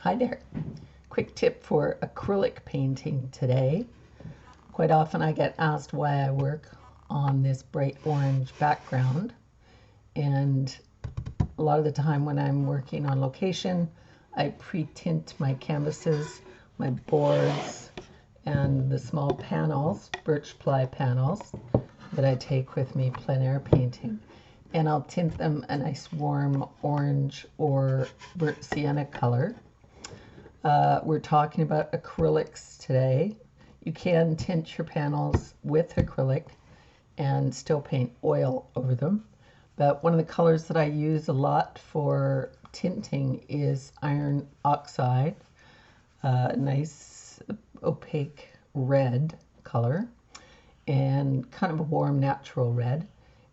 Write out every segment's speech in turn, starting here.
Hi there. Quick tip for acrylic painting today. Quite often I get asked why I work on this bright orange background, and a lot of the time when I'm working on location, I pre-tint my canvases, my boards, and the small panels, birch ply panels, that I take with me plein air painting. And I'll tint them a nice warm orange or burnt sienna color. We're talking about acrylics today. You can tint your panels with acrylic and still paint oil over them. But one of the colors that I use a lot for tinting is iron oxide, nice opaque red color, and kind of a warm natural red.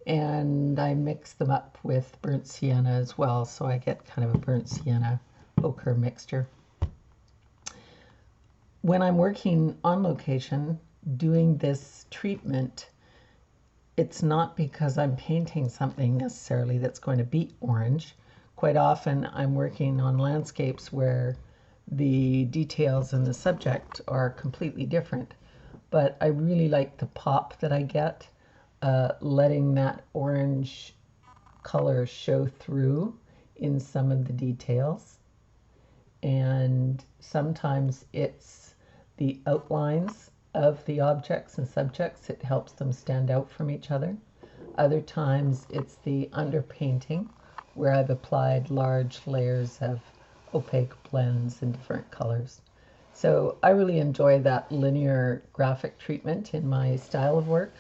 And I mix them up with burnt sienna as well, so I get kind of a burnt sienna ochre mixture. When I'm working on location doing this treatment, it's not because I'm painting something necessarily that's going to be orange. Quite often I'm working on landscapes where the details and the subject are completely different, but I really like the pop that I get, letting that orange color show through in some of the details. And sometimes it's the outlines of the objects and subjects, it helps them stand out from each other. Other times it's the underpainting, where I've applied large layers of opaque blends in different colors. So I really enjoy that linear graphic treatment in my style of work,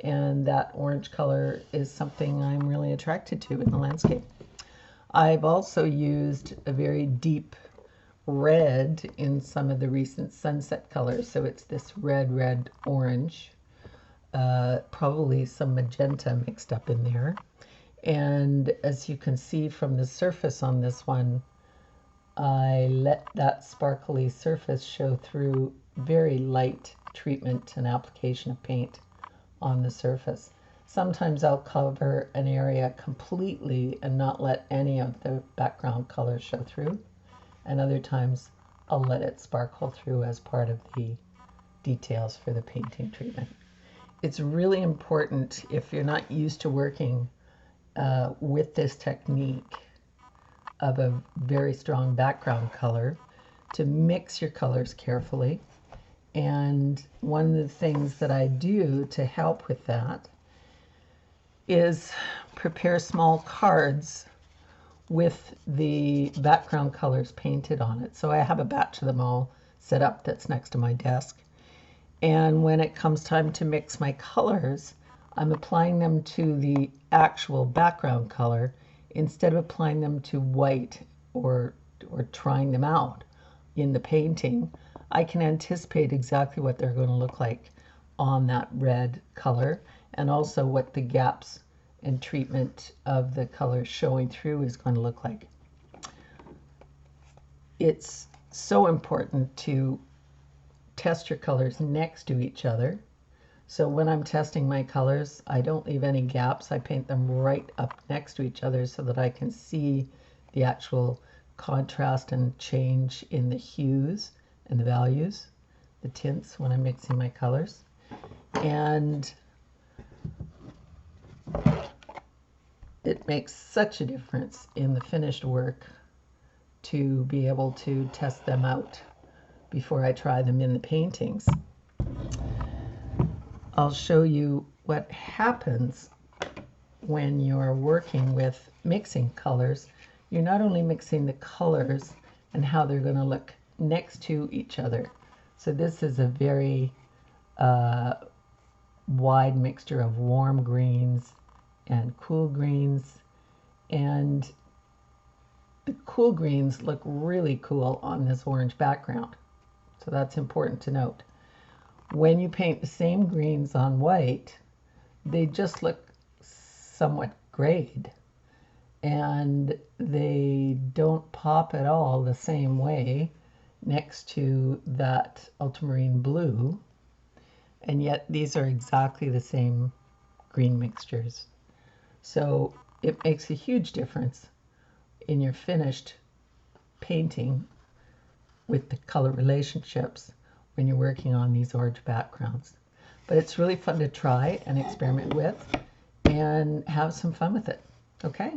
and that orange color is something I'm really attracted to in the landscape. I've also used a very deep red in some of the recent sunset colors, so it's this red orange, probably some magenta mixed up in there. And as you can see from the surface on this one, I let that sparkly surface show through very light treatment and application of paint on the surface. Sometimes I'll cover an area completely and not let any of the background colors show through. And other times I'll let it sparkle through as part of the details for the painting treatment. It's really important, if you're not used to working with this technique of a very strong background color, to mix your colors carefully. And one of the things that I do to help with that is prepare small cards with the background colors painted on it. So I have a batch of them all set up that's next to my desk. And when it comes time to mix my colors, I'm applying them to the actual background color instead of applying them to white or trying them out in the painting. I can anticipate exactly what they're going to look like on that red color, and also what the gaps and treatment of the color showing through is going to look like. It's so important to test your colors next to each other. So when I'm testing my colors, I don't leave any gaps. I paint them right up next to each other so that I can see the actual contrast and change in the hues and the values, the tints, when I'm mixing my colors. And it makes such a difference in the finished work to be able to test them out before I try them in the paintings. I'll show you what happens when you're working with mixing colors. You're not only mixing the colors and how they're going to look next to each other. So this is a very wide mixture of warm greens and cool greens, and the cool greens look really cool on this orange background, so that's important to note. When you paint the same greens on white, they just look somewhat grayed, and they don't pop at all the same way next to that ultramarine blue, and yet these are exactly the same green mixtures. So it makes a huge difference in your finished painting with the color relationships when you're working on these orange backgrounds. But it's really fun to try and experiment with and have some fun with it. Okay?